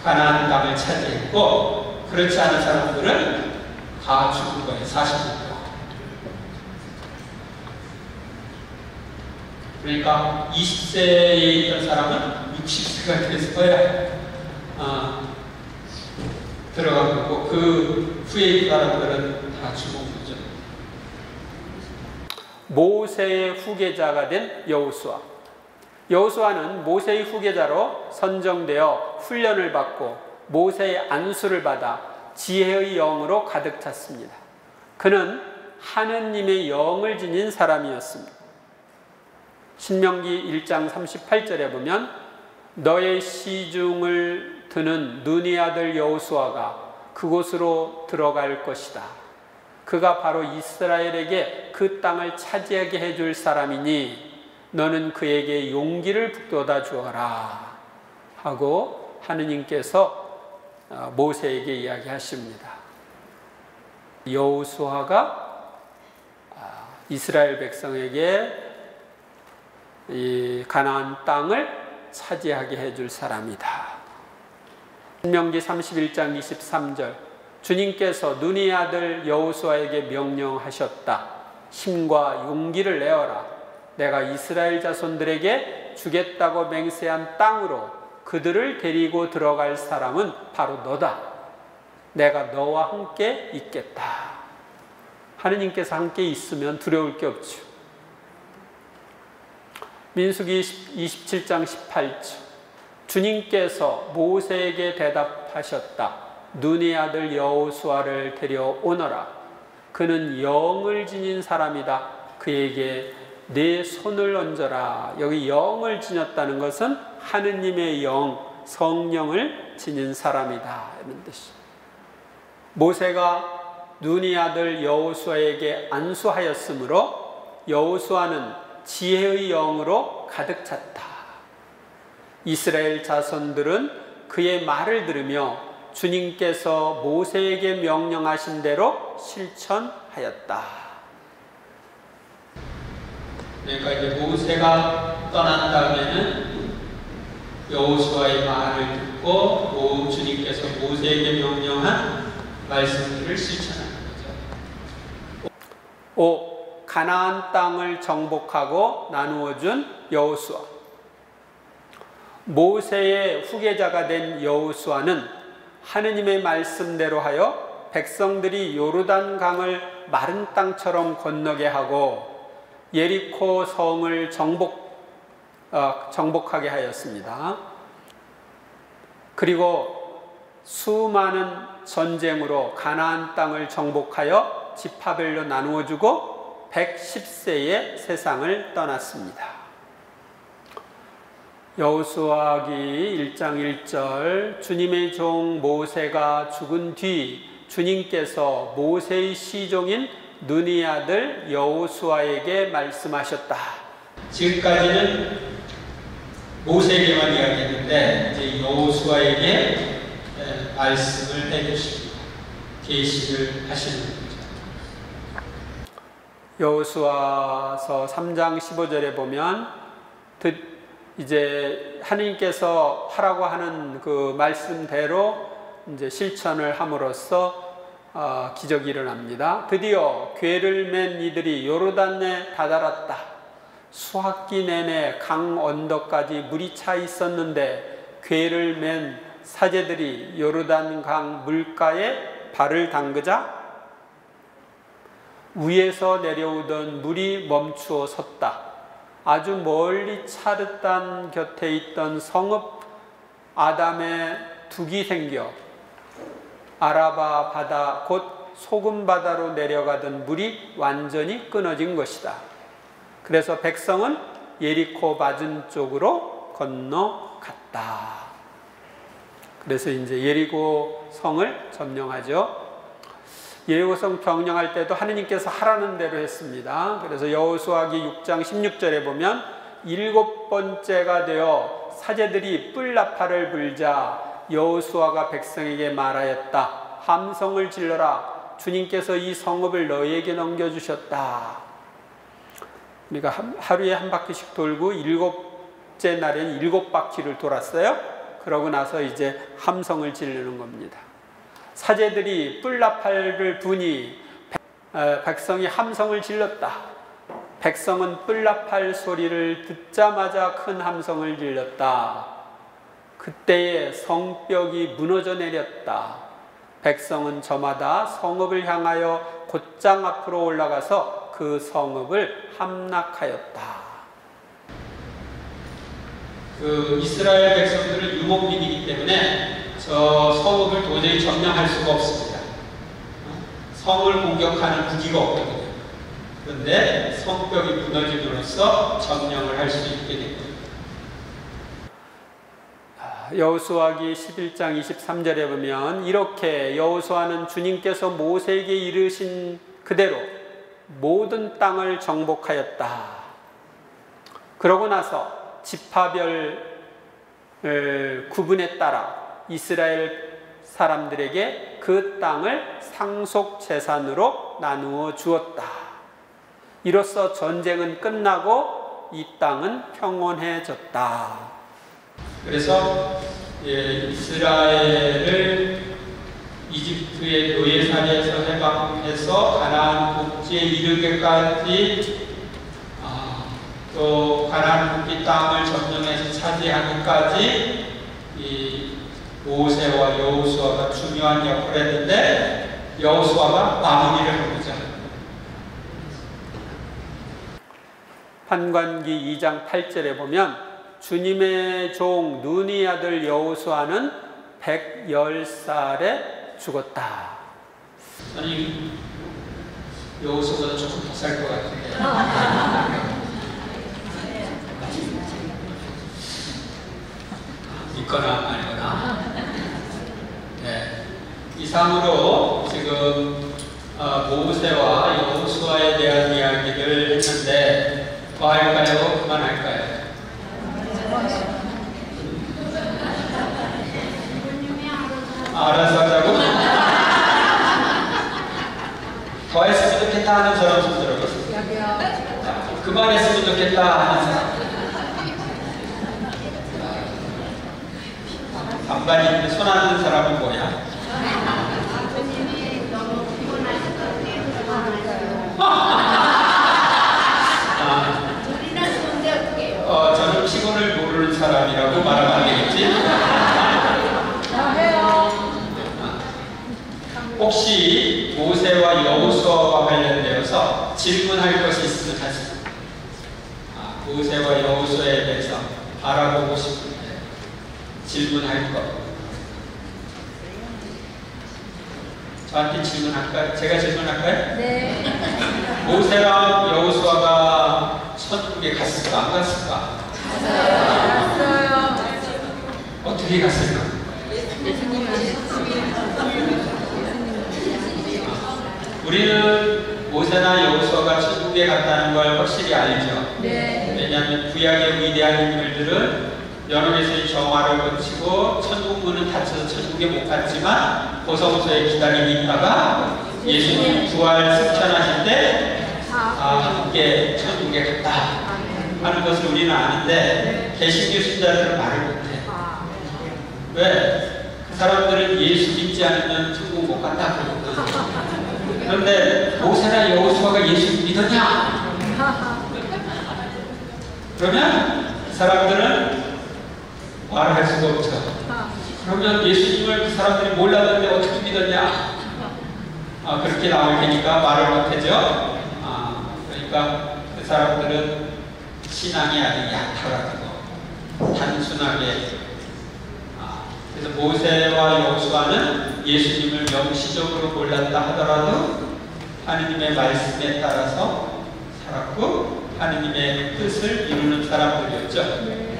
가나안 땅을 차지했고 그렇지 않은 사람들은 다 죽은 거예요. 40년 동안. 그러니까 20세에 있던 사람은 60세가 돼서야 들어간 거고 그 후에 있는 사람들은 다 죽은 거죠. 모세의 후계자가 된 여호수아. 여호수아는 모세의 후계자로 선정되어 훈련을 받고 모세의 안수를 받아 지혜의 영으로 가득 찼습니다. 그는 하느님의 영을 지닌 사람이었습니다. 신명기 1장 38절에 보면 너의 시중을 드는 눈의 아들 여호수아가 그곳으로 들어갈 것이다. 그가 바로 이스라엘에게 그 땅을 차지하게 해줄 사람이니 너는 그에게 용기를 북돋아 주어라 하고 하느님께서 모세에게 이야기하십니다. 여호수아가 이스라엘 백성에게 이 가나안 땅을 차지하게 해줄 사람이다. 신명기 31장 23절 주님께서 눈의 아들 여호수아에게 명령하셨다. 힘과 용기를 내어라. 내가 이스라엘 자손들에게 주겠다고 맹세한 땅으로 그들을 데리고 들어갈 사람은 바로 너다. 내가 너와 함께 있겠다. 하느님께서 함께 있으면 두려울 게 없죠. 민수기 27장 18절 주님께서 모세에게 대답하셨다. 눈의 아들 여호수아를 데려오너라. 그는 영을 지닌 사람이다. 그에게 내 손을 얹어라. 여기 영을 지녔다는 것은 하느님의 영, 성령을 지닌 사람이다 이런 뜻이죠. 모세가 눈의 아들 여호수아에게 안수하였으므로 여호수아는 지혜의 영으로 가득 찼다. 이스라엘 자손들은 그의 말을 들으며 주님께서 모세에게 명령하신 대로 실천하였다. 그러니까 이제 모세가 떠난 다음에는 여호수아의 말을 듣고 주님께서 모세에게 명령한 말씀들을 실천하는 거죠. 5. 가나안 땅을 정복하고 나누어준 여호수아. 모세의 후계자가 된 여호수아는 하느님의 말씀대로 하여 백성들이 요르단 강을 마른 땅처럼 건너게 하고 예리코 성을 정복하게 하였습니다. 그리고 수많은 전쟁으로 가나안 땅을 정복하여 지파별로 나누어주고 110세에 세상을 떠났습니다. 여호수아기 1장 1절 주님의 종 모세가 죽은 뒤 주님께서 모세의 시종인 눈의 아들 여호수아에게 말씀하셨다. 지금까지는 모세에게만 이야기했는데 이제 여호수아에게 말씀을 해주십니다. 계시를 하시는 거죠. 여호수아서 3장 15절에 보면 이제 하나님께서 하라고 하는 그 말씀대로 이제 실천을 함으로써 기적이 일어납니다. 드디어 궤를 맨 이들이 요르단에 다다랐다. 수학기 내내 강 언덕까지 물이 차 있었는데 궤를 맨 사제들이 요르단 강 물가에 발을 담그자 위에서 내려오던 물이 멈추어 섰다. 아주 멀리 차르단 곁에 있던 성읍 아담에 둑이 생겨 아라바 바다 곧 소금 바다로 내려가던 물이 완전히 끊어진 것이다. 그래서 백성은 예리코 맞은 쪽으로 건너갔다. 그래서 이제 예리고 성을 점령하죠. 예리고성 점령할 때도 하느님께서 하라는 대로 했습니다. 그래서 여호수아기 6장 16절에 보면 7번째가 되어 사제들이 뿔나팔을 불자 여호수아가 백성에게 말하였다. 함성을 질러라. 주님께서 이 성읍을 너희에게 넘겨주셨다. 그러니까 하루에 한 바퀴씩 돌고 7째 날엔 7바퀴를 돌았어요. 그러고 나서 이제 함성을 지르는 겁니다. 사제들이 뿔나팔을 부니 백성이 함성을 질렀다. 백성은 뿔나팔 소리를 듣자마자 큰 함성을 질렀다. 그때에 성벽이 무너져 내렸다. 백성은 저마다 성읍을 향하여 곧장 앞으로 올라가서 그 성읍을 함락하였다. 그 이스라엘 백성들은 유목민이기 때문에 저 성읍을 도저히 점령할 수가 없습니다. 성을 공격하는 무기가 없거든요. 그런데 성벽이 무너짐으로써 점령을 할 수 있게 된 겁니다. 여호수아기 11장 23절에 보면 이렇게 여호수아는 주님께서 모세에게 이르신 그대로 모든 땅을 정복하였다. 그러고 나서 지파별 구분에 따라 이스라엘 사람들에게 그 땅을 상속 재산으로 나누어 주었다. 이로써 전쟁은 끝나고 이 땅은 평온해졌다. 그래서 이스라엘을 이집트의 노예살이에서 해방해서 가나안 복지에 이르기까지 또 가나안 복지 땅을 점령해서 차지하기까지 이 모세와 여호수아가 중요한 역할을 했는데 여호수아가 마무리를 해보자. 판관기 2장 8절에 보면 주님의 종 눈이 아들 여호수아는 110살에 죽었다. 아니 여호수아보다 조금 더 살 것 같은데. 믿거나 말거나. 네. 이상으로 지금 모세와 여호수아에 대한 이야기를 했는데 더 할까요? 그만할까요? 알아서 하자고? 더 했으면 좋겠다 하는 사람 손 들어보세요. 그만했으면 좋겠다 하는 사람. 반반인데 손 안 든 사람은 뭐야? 저는 피곤을 모르는 사람이라고 말하면 안 되겠지? 혹시 모세와 여호수아와 관련되어서 질문할 것이 있으면 하세요. 모세와 여호수아에 대해서 알아보고 싶은데 질문할 것. 저한테 질문할까요? 제가 질문할까요? 네. 모세랑 여호수아가 천국에 갔을까? 안 갔을까? 갔어요. 어떻게 갔을까? 우리는 모세나 여호수아가 천국에 갔다는 걸 확실히 알죠. 네. 왜냐하면 구약의 위대한 인물들은 연옥에서의 정화를 거치고 천국 문은 닫혀서 천국에 못 갔지만 고성소에 기다리고 있다가 예수님 부활 승천하실 때 함께 천국에 갔다 하는 것을 우리는 아는데 개신교 신자들은 말을 못해. 왜? 그 사람들은 예수 믿지 않으면 천국 못 간다 그러거든. 그런데 모세나 여호수아가 예수 믿었냐? 그러면 그 사람들은 말할 수가 없죠. 그러면 예수님을 그 사람들이 몰랐는데 어떻게 믿었냐? 그렇게 나올 테니까 말을 못하죠. 그러니까 그 사람들은 신앙이 아주 약하고 단순하게. 그래서 모세와 여호수아는 예수님을 명시적으로 몰랐다 하더라도 하느님의 말씀에 따라서 살았고 하느님의 뜻을 이루는 사람들이었죠.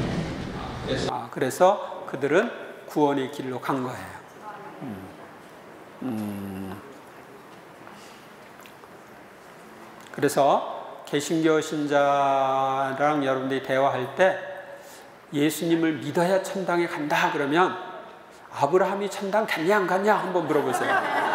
그래서 그들은 구원의 길로 간 거예요. 그래서 개신교 신자랑 여러분들이 대화할 때 예수님을 믿어야 천당에 간다 그러면 아브라함이 천당 갔냐 안 갔냐 한번 물어보세요.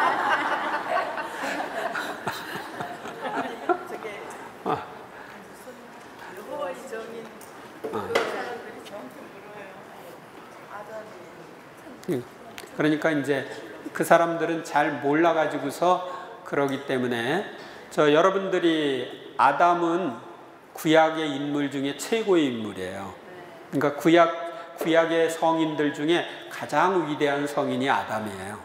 그러니까 이제 그 사람들은 잘 몰라가지고서 그러기 때문에 여러분들이 아담은 구약의 인물 중에 최고의 인물이에요. 그러니까 구약의 성인들 중에 가장 위대한 성인이 아담이에요.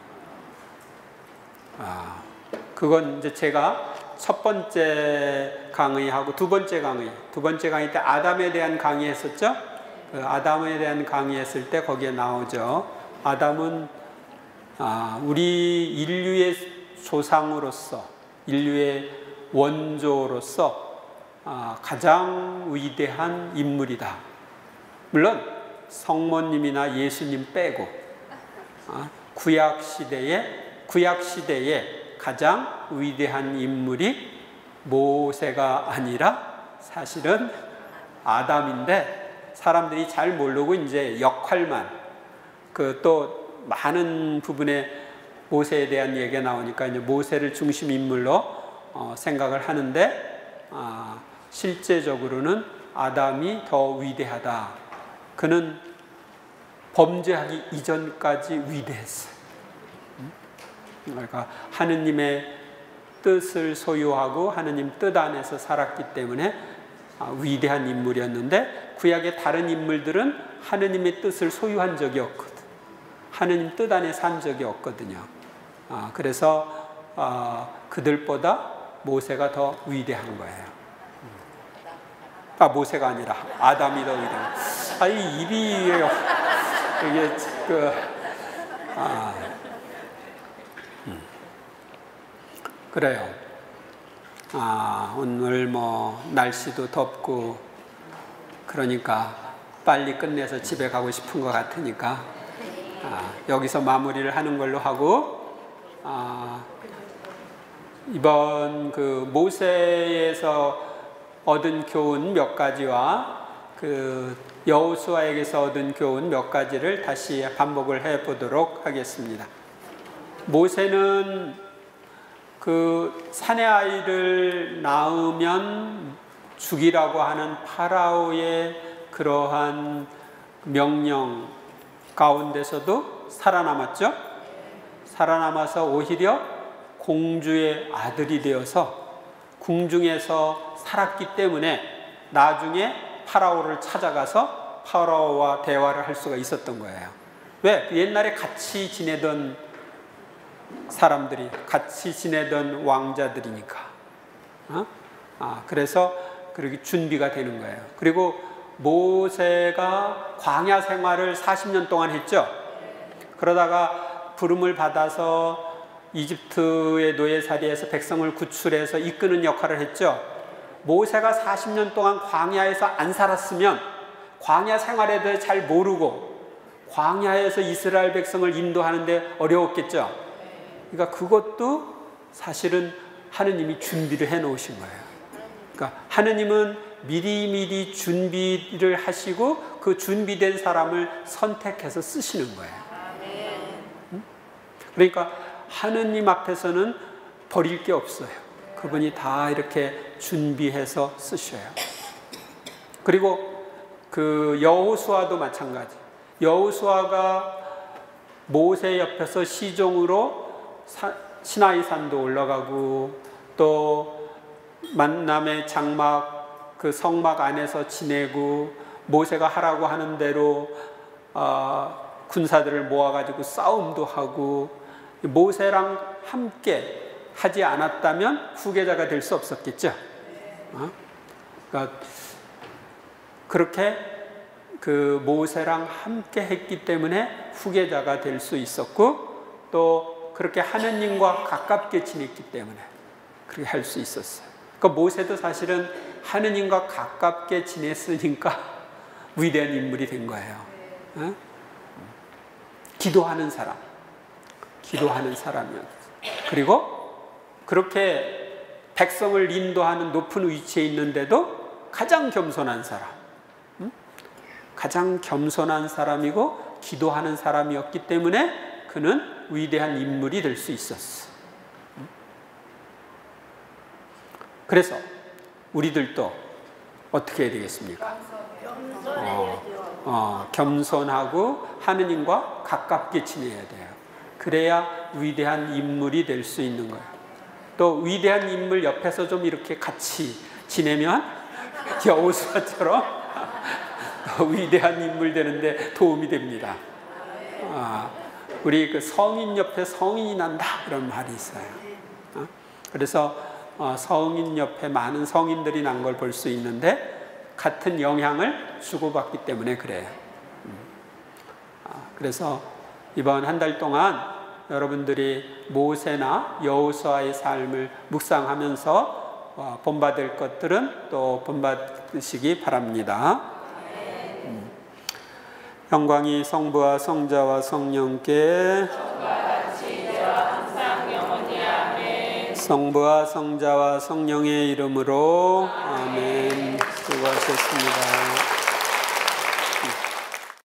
그건 이제 제가 첫 번째 강의하고 두 번째 강의 때 아담에 대한 강의했었죠. 그 아담에 대한 강의했을 때 거기에 나오죠. 아담은 우리 인류의 조상으로서, 인류의 원조로서 가장 위대한 인물이다. 물론 성모님이나 예수님 빼고 구약 시대에 가장 위대한 인물이 모세가 아니라 사실은 아담인데 사람들이 잘 모르고 이제 역할만 또 많은 부분에 모세에 대한 얘기가 나오니까 이제 모세를 중심 인물로 생각을 하는데 실제적으로는 아담이 더 위대하다. 그는 범죄하기 이전까지 위대했어요. 그러니까 하느님의 뜻을 소유하고 하느님 뜻 안에서 살았기 때문에 위대한 인물이었는데, 구약의 다른 인물들은 하느님의 뜻을 소유한 적이 없거든. 하느님 뜻 안에 산 적이 없거든요. 그래서 그들보다 모세가 더 위대한 거예요. 모세가 아니라 아담이 더 위대한. 이 입이 이게 그래요. 오늘 뭐 날씨도 덥고 그러니까 빨리 끝내서 집에 가고 싶은 것 같으니까 여기서 마무리를 하는 걸로 하고, 이번 그 모세에서 얻은 교훈 몇 가지와 그 여호수아에게서 얻은 교훈 몇 가지를 다시 반복을 해 보도록 하겠습니다. 모세는 그 사내 아이를 낳으면 죽이라고 하는 파라오의 그러한 명령 가운데서도 살아남았죠. 살아남아서 오히려 공주의 아들이 되어서 궁중에서 살았기 때문에 나중에 파라오를 찾아가서 파라오와 대화를 할 수가 있었던 거예요. 왜? 옛날에 같이 지내던 사람들이, 같이 지내던 왕자들이니까. 그래서 그렇게 준비가 되는 거예요. 그리고 모세가 광야 생활을 40년 동안 했죠. 그러다가 부름을 받아서 이집트의 노예살이에서 백성을 구출해서 이끄는 역할을 했죠. 모세가 40년 동안 광야에서 안 살았으면 광야 생활에 대해 잘 모르고 광야에서 이스라엘 백성을 인도하는데 어려웠겠죠. 그러니까 그것도 사실은 하느님이 준비를 해 놓으신 거예요. 그러니까 하느님은 미리미리 준비를 하시고 그 준비된 사람을 선택해서 쓰시는 거예요. 그러니까 하느님 앞에서는 버릴 게 없어요. 그분이 다 이렇게 준비해서 쓰셔요. 그리고 그 여호수아도 마찬가지. 여호수아가 모세 옆에서 시종으로 시나이 산도 올라가고 또 만남의 장막 그 성막 안에서 지내고 모세가 하라고 하는 대로 군사들을 모아가지고 싸움도 하고, 모세랑 함께 하지 않았다면 후계자가 될 수 없었겠죠. 그러니까 그렇게 그 모세랑 함께 했기 때문에 후계자가 될 수 있었고, 또 그렇게 하느님과 가깝게 지냈기 때문에 그렇게 할 수 있었어요. 그러니까 모세도 사실은 하느님과 가깝게 지냈으니까 위대한 인물이 된 거예요. 기도하는 사람이었어요. 그리고 그렇게 백성을 인도하는 높은 위치에 있는데도 가장 겸손한 사람, 가장 겸손한 사람이고 기도하는 사람이었기 때문에 그는 위대한 인물이 될 수 있었어. 그래서 우리들도 어떻게 해야 되겠습니까? 겸손하고 하느님과 가깝게 지내야 돼요. 그래야 위대한 인물이 될 수 있는 거예요. 또 위대한 인물 옆에서 좀 이렇게 같이 지내면 여호수아처럼 위대한 인물 되는데 도움이 됩니다. 우리 그 성인 옆에 성인이 난다 그런 말이 있어요. 그래서 성인 옆에 많은 성인들이 난 걸 볼 수 있는데 같은 영향을 주고받기 때문에 그래요. 그래서 이번 한 달 동안 여러분들이 모세나 여호수아의 삶을 묵상하면서 본받을 것들은 또 본받으시기 바랍니다. 영광이 성부와 성자와 성령께 성부와 성자와 성령의 이름으로 아멘. 수고하셨습니다.